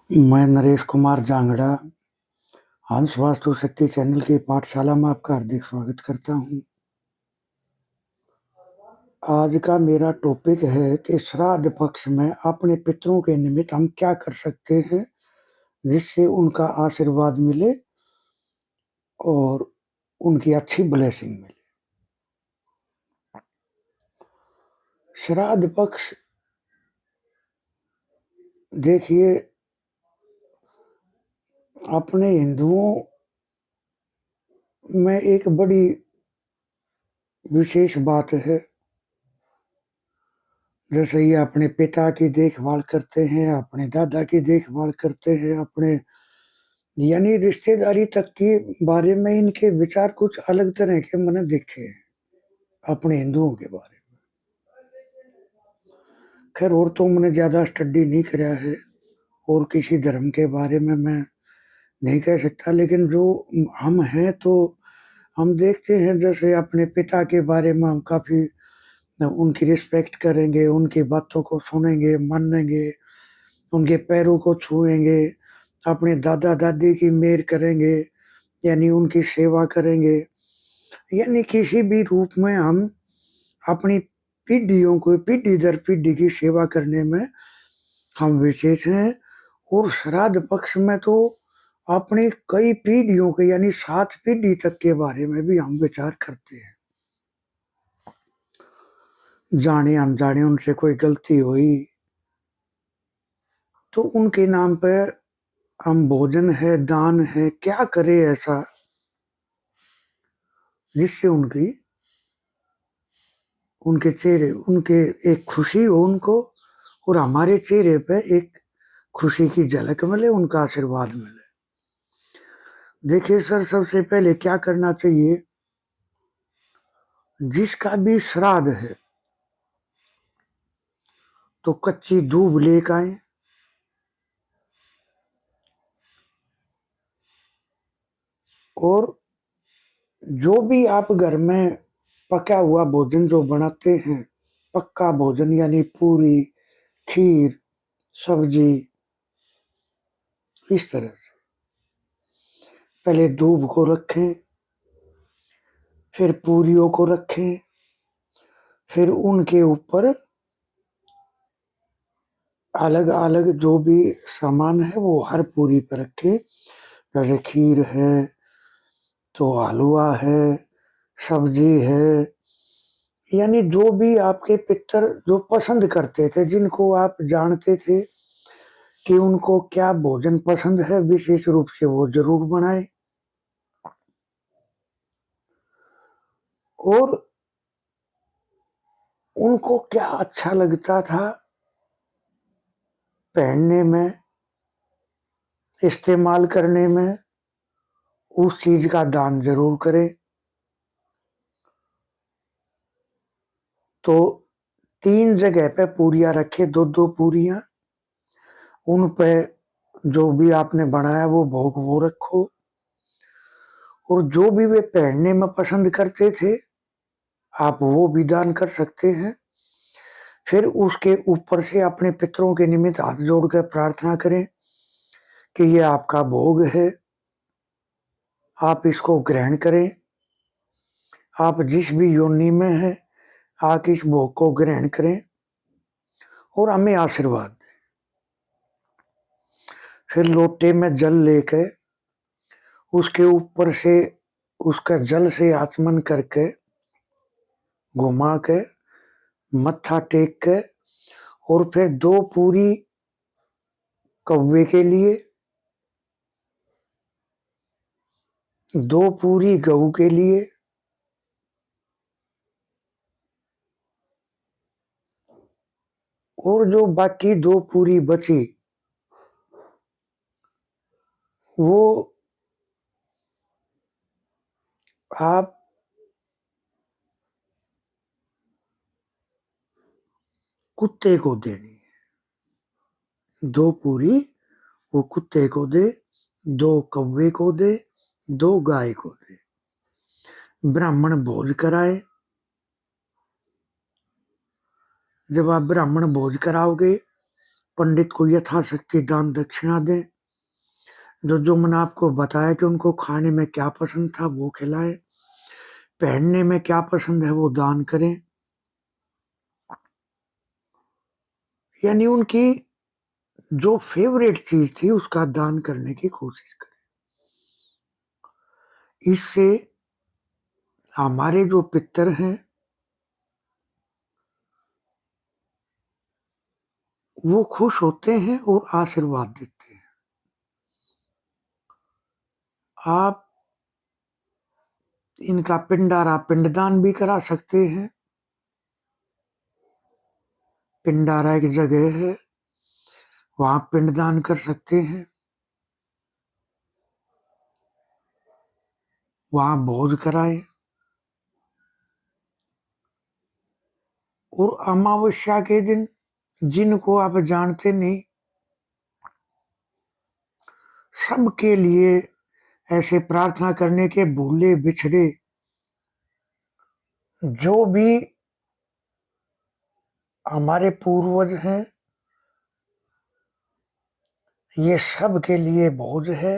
मैं नरेश कुमार जांगड़ा हंस वास्तु शक्ति चैनल की पाठशाला में आपका हार्दिक स्वागत करता हूं। आज का मेरा टॉपिक है कि श्राद्ध पक्ष में अपने पितरों के निमित्त हम क्या कर सकते हैं जिससे उनका आशीर्वाद मिले और उनकी अच्छी ब्लेसिंग मिले। श्राद्ध पक्ष देखिए, अपने हिंदुओं में एक बड़ी विशेष बात है। जैसे ये अपने पिता की देखभाल करते हैं, अपने दादा की देखभाल करते हैं, अपने यानी रिश्तेदारी तक के बारे में इनके विचार कुछ अलग तरह के मैंने देखे हैं अपने हिंदुओं के बारे में। खैर, और तो मैंने ज्यादा स्टडी नहीं किया है और किसी धर्म के बारे में मैं नहीं कह सकता, लेकिन जो हम हैं तो हम देखते हैं जैसे अपने पिता के बारे में हम काफी उनकी रिस्पेक्ट करेंगे, उनकी बातों को सुनेंगे, मानेंगे, उनके पैरों को छुएंगे, अपने दादा दादी की मेहर करेंगे, यानी उनकी सेवा करेंगे। यानी किसी भी रूप में हम अपनी पीढ़ियों को पीढ़ी दर पीढ़ी की सेवा करने में हम विशेष हैं। और श्राद्ध पक्ष में तो अपनी कई पीढ़ियों के यानी 7 पीढ़ी तक के बारे में भी हम विचार करते हैं। जाने अनजाने उनसे कोई गलती हुई तो उनके नाम पे हम भोजन है, दान है, क्या करे ऐसा जिससे उनके चेहरे उनके एक खुशी हो उनको, और हमारे चेहरे पे एक खुशी की झलक मिले, उनका आशीर्वाद मिले। देखिए सर, सबसे पहले क्या करना चाहिए, जिसका भी श्राद्ध है तो कच्ची दूब लेकर आए और जो भी आप घर में पका हुआ भोजन जो बनाते हैं, पक्का भोजन यानी पूरी, खीर, सब्जी, इस तरह से पहले दूब को रखें, फिर पूरियों को रखें, फिर उनके ऊपर अलग अलग जो भी सामान है वो हर पूरी पर रखें। जैसे खीर है तो हलवा है, सब्जी है, यानी जो भी आपके पितर जो पसंद करते थे, जिनको आप जानते थे कि उनको क्या भोजन पसंद है, विशेष रूप से वो जरूर बनाए। और उनको क्या अच्छा लगता था पहनने में, इस्तेमाल करने में, उस चीज का दान जरूर करें। तो 3 जगह पे पूरियां रखे, दो दो पूरियां, उन पे जो भी आपने बनाया वो भोग वो रखो। और जो भी वे पहनने में पसंद करते थे आप वो भी दान कर सकते हैं। फिर उसके ऊपर से अपने पितरों के निमित्त हाथ जोड़कर प्रार्थना करें कि ये आपका भोग है, आप इसको ग्रहण करें। आप जिस भी योनि में हैं आप इस भोग को ग्रहण करें और हमें आशीर्वाद दें। फिर लोटे में जल लेकर उसके ऊपर से उसका जल से आचमन करके घुमा के मत्था टेक के, और फिर 2 पूरी कौवे के लिए, 2 पूरी गऊ के लिए, और जो बाकी 2 पूरी बची वो आप कुत्ते को देनी है। 2 पूरी वो कुत्ते को दे, 2 कौवे को दे, 2 गाय को दे। ब्राह्मण भोज कराए। जब आप ब्राह्मण भोज कराओगे पंडित को यथाशक्ति दान दक्षिणा दें। जो जो मैंने आपको बताया कि उनको खाने में क्या पसंद था वो खिलाएं, पहनने में क्या पसंद है वो दान करें, यानी उनकी जो फेवरेट चीज थी उसका दान करने की कोशिश करें। इससे हमारे जो पितर हैं वो खुश होते हैं और आशीर्वाद देते हैं। आप इनका पिंडदान भी करा सकते हैं। पिंडारा एक जगह है, वहां पिंडदान कर सकते हैं, वहां भोज कराए। और अमावस्या के दिन जिनको आप जानते नहीं, सबके लिए ऐसे प्रार्थना करने के भूले बिछड़े जो भी हमारे पूर्वज हैं, ये सब के लिए भोज है।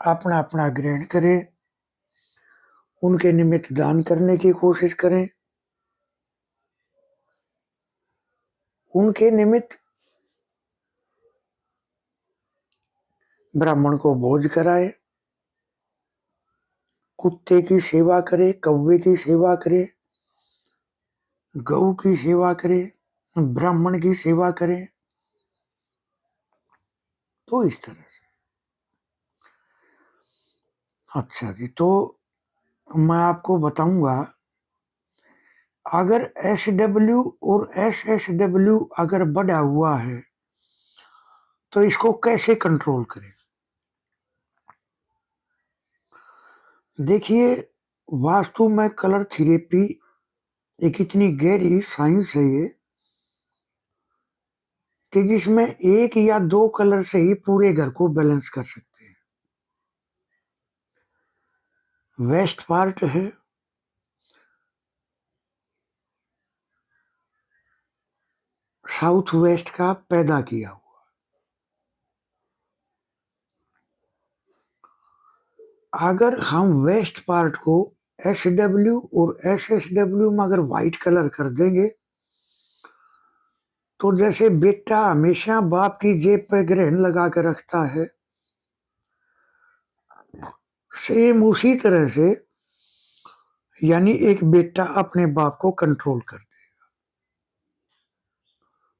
अपना अपना ग्रहण करें, उनके निमित्त दान करने की कोशिश करें, उनके निमित्त ब्राह्मण को भोज कराए, कुत्ते की सेवा करे, कौवे की सेवा करे, गऊ की सेवा करे, ब्राह्मण की सेवा करे। तो इस तरह से। अच्छा जी, तो मैं आपको बताऊंगा, अगर SW और SSW अगर बढ़ा हुआ है तो इसको कैसे कंट्रोल करें। देखिए, वास्तु में कलर थेरेपी एक इतनी गहरी साइंस है ये, कि जिसमें एक या दो कलर से ही पूरे घर को बैलेंस कर सकते हैं। वेस्ट पार्ट है, साउथ वेस्ट का पैदा किया हुआ। अगर हम वेस्ट पार्ट को SW और SSW में अगर व्हाइट कलर कर देंगे तो जैसे बेटा हमेशा बाप की जेब पे ग्रहण लगा कर रखता है, सेम उसी तरह से यानी एक बेटा अपने बाप को कंट्रोल कर दे।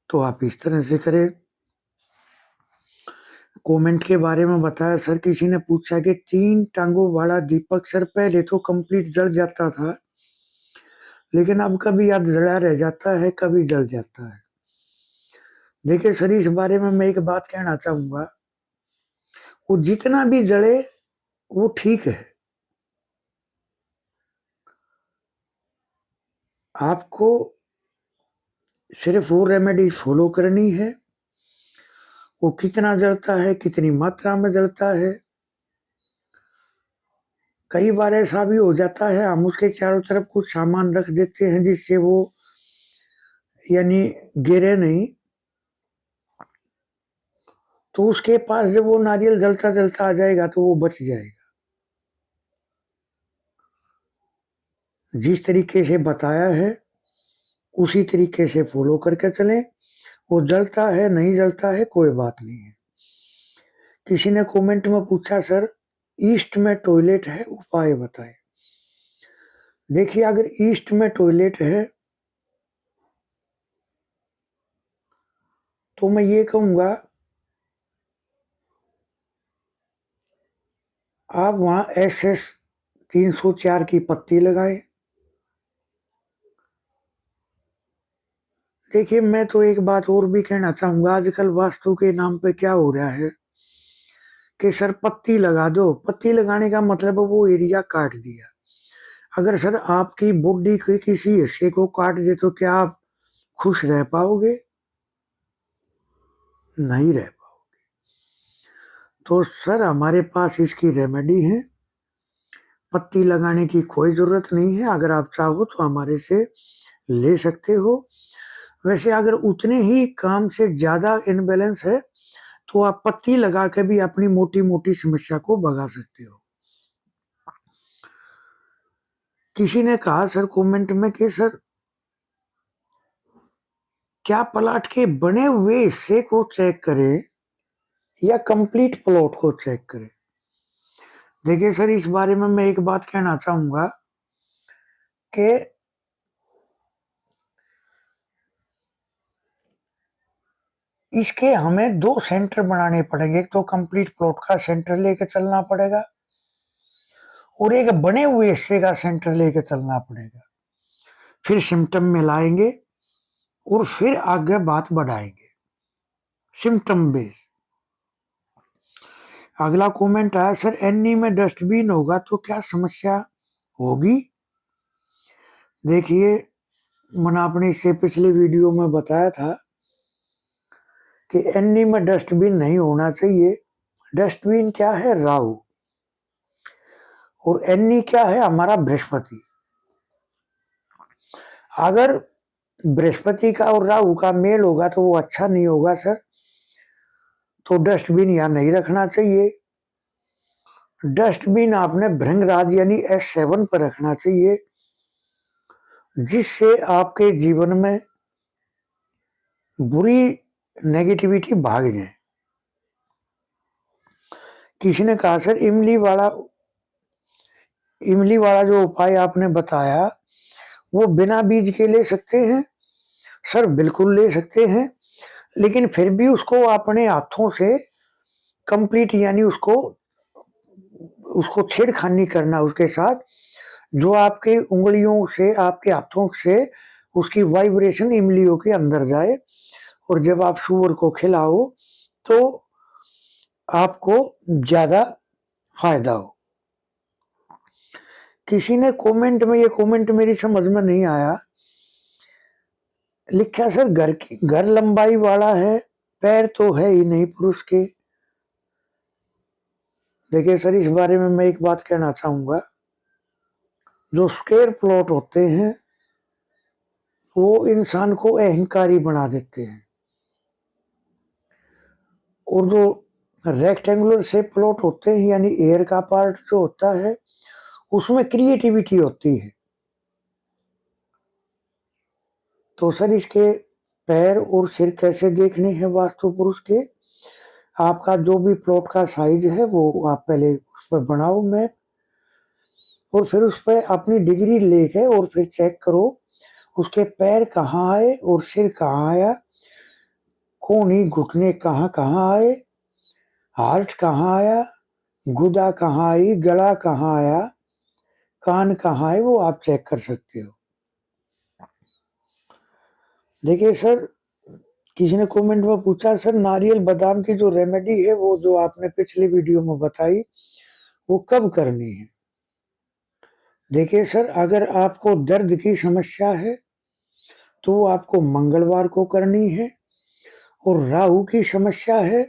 तो आप इस तरह से करें। कमेंट के बारे में बताया सर, किसी ने पूछा कि 3 टांगों वाला दीपक सर पहले तो कंप्लीट जल जाता था, लेकिन अब कभी याद जला रह जाता है, कभी जल जाता है। देखिए सर, इस बारे में मैं एक बात कहना चाहूंगा, वो जितना भी जले वो ठीक है। आपको सिर्फ वो रेमेडी फॉलो करनी है। वो कितना जलता है, कितनी मात्रा में जलता है। कई बार ऐसा भी हो जाता है, हम उसके चारों तरफ कुछ सामान रख देते हैं जिससे वो यानी गिरे नहीं, तो उसके पास जब वो नारियल जलता जलता आ जाएगा तो वो बच जाएगा। जिस तरीके से बताया है उसी तरीके से फॉलो करके चलें। वो जलता है नहीं जलता है कोई बात नहीं है। किसी ने कमेंट में पूछा सर, ईस्ट में टॉयलेट है, उपाय बताएं। देखिए, अगर ईस्ट में टॉयलेट है तो मैं ये कहूंगा, आप वहां SS 304 की पत्ती लगाए। देखिए, मैं तो एक बात और भी कहना चाहूंगा, आजकल वास्तु के नाम पे क्या हो रहा है कि सर पत्ती लगा दो। पत्ती लगाने का मतलब वो एरिया काट दिया। अगर सर आपकी बॉडी के किसी हिस्से को काट दे तो क्या आप खुश रह पाओगे? नहीं रह पाओगे। तो सर हमारे पास इसकी रेमेडी है, पत्ती लगाने की कोई जरूरत नहीं है। अगर आप चाहो तो हमारे से ले सकते हो। वैसे अगर उतने ही काम से ज़्यादा इम्बैलेंस है तो आप पत्ती लगा के भी अपनी मोटी-मोटी समस्या को भगा सकते हो। किसी ने कहा सर कमेंट में कि सर क्या प्लॉट के बने हुए हिस्से को चेक करें या कंप्लीट प्लॉट को चेक करें? देखिए सर, इस बारे में मैं एक बात कहना चाहूँगा कि इसके हमें 2 सेंटर बनाने पड़ेंगे। एक तो कंप्लीट प्लॉट का सेंटर लेके चलना पड़ेगा और एक बने हुए हिस्से का सेंटर लेके चलना पड़ेगा। फिर सिम्पटम में लाएंगे और फिर आगे बात बढ़ाएंगे, सिम्पटम बेस। अगला कमेंट आया, सर एनी में डस्टबिन होगा तो क्या समस्या होगी? देखिए, मैंने अपने इससे पिछले वीडियो में बताया था कि एनी में डस्टबिन नहीं होना चाहिए। डस्टबिन क्या है? राहु। और एनी क्या है? हमारा बृहस्पति। अगर बृहस्पति का और राहु का मेल होगा तो वो अच्छा नहीं होगा सर। तो डस्टबिन यहाँ नहीं रखना चाहिए। डस्टबिन आपने भृंगराज यानी S7 पर रखना चाहिए, जिससे आपके जीवन में बुरी नेगेटिविटी भाग जाए। किसी ने कहा सर इमली वाला जो उपाय आपने बताया वो बिना बीज के ले सकते हैं? सर बिल्कुल ले सकते हैं, लेकिन फिर भी उसको अपने हाथों से कंप्लीट यानी उसको छेड़खानी करना उसके साथ, जो आपके उंगलियों से आपके हाथों से उसकी वाइब्रेशन इमलियों के अंदर जाए और जब आप शुगर को खिलाओ तो आपको ज्यादा फायदा हो। किसी ने कमेंट में, ये कमेंट मेरी समझ में नहीं आया, लिखा सर घर लंबाई वाला है, पैर तो है ही नहीं पुरुष के। देखिए सर, इस बारे में मैं एक बात कहना चाहूंगा, जो स्क्वायर प्लॉट होते हैं वो इंसान को अहंकारी बना देते हैं, और जो रेक्टेंगुलर से प्लॉट होते हैं यानी एयर का पार्ट जो होता है उसमें क्रिएटिविटी होती है। तो सर इसके पैर और सिर कैसे देखने हैं वास्तु पुरुष के? आपका जो भी प्लॉट का साइज है वो आप पहले उस पर बनाओ मैप, और फिर उस पर अपनी डिग्री लेके और फिर चेक करो उसके पैर कहाँ आए और सिर कहाँ आया, कोहनी घुटने कहाँ कहाँ आए, हार्ट कहाँ आया, गुदा कहाँ आई, गला कहाँ आया, कान कहाँ है, वो आप चेक कर सकते हो। देखिए सर, किसी ने कमेंट में पूछा सर नारियल बादाम की जो रेमेडी है वो जो आपने पिछले वीडियो में बताई वो कब करनी है? देखिए सर, अगर आपको दर्द की समस्या है तो आपको मंगलवार को करनी है, और राहु की समस्या है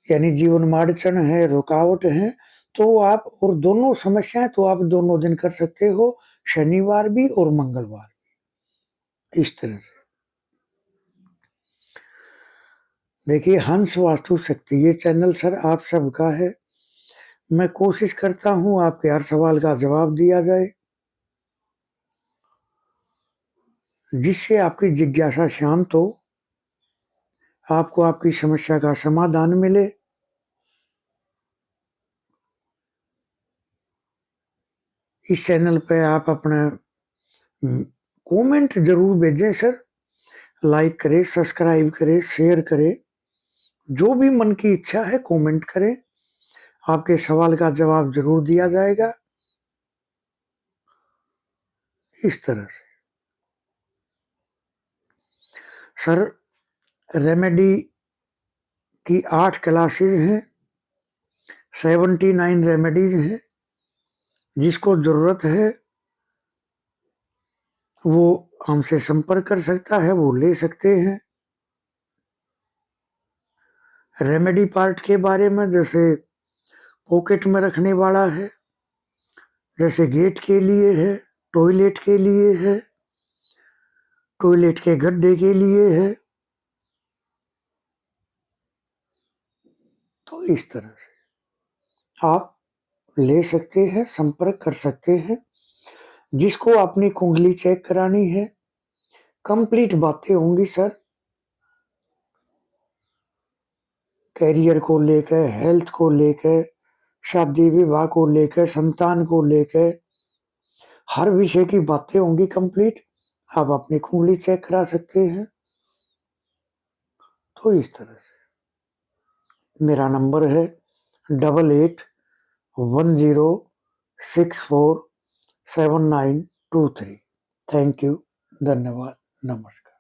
यानी जीवन में अड़चन है, रुकावट है, तो आप, और दोनों समस्याएं तो आप दोनों दिन कर सकते हो, शनिवार भी और मंगलवार भी, इस तरह से। देखिए, हंस वास्तु शक्ति ये चैनल सर आप सबका है। मैं कोशिश करता हूं आपके हर सवाल का जवाब दिया जाए, जिससे आपकी जिज्ञासा शांत हो, आपको आपकी समस्या का समाधान मिले। इस चैनल पे आप अपना कमेंट जरूर भेजें सर, लाइक करें, सब्सक्राइब करें, शेयर करें, जो भी मन की इच्छा है कमेंट करें, आपके सवाल का जवाब जरूर दिया जाएगा। इस तरह से सर, रेमेडी की 8 क्लासेज हैं, 79 रेमेडीज हैं, जिसको जरूरत है वो हमसे संपर्क कर सकता है, वो ले सकते हैं। रेमेडी पार्ट के बारे में, जैसे पॉकेट में रखने वाला है, जैसे गेट के लिए है, टॉयलेट के लिए है, टॉयलेट के गड्ढे के लिए है। तो इस तरह से आप ले सकते हैं, संपर्क कर सकते हैं। जिसको अपनी कुंडली चेक करानी है, कंप्लीट बातें होंगी सर, कैरियर को लेकर, हेल्थ को लेकर, शादी विवाह को लेकर, संतान को लेकर, हर विषय की बातें होंगी कंप्लीट। आप अपनी कुंडली चेक करा सकते हैं। तो इस तरह से मेरा नंबर है 8810647923। थैंक यू, धन्यवाद, नमस्कार।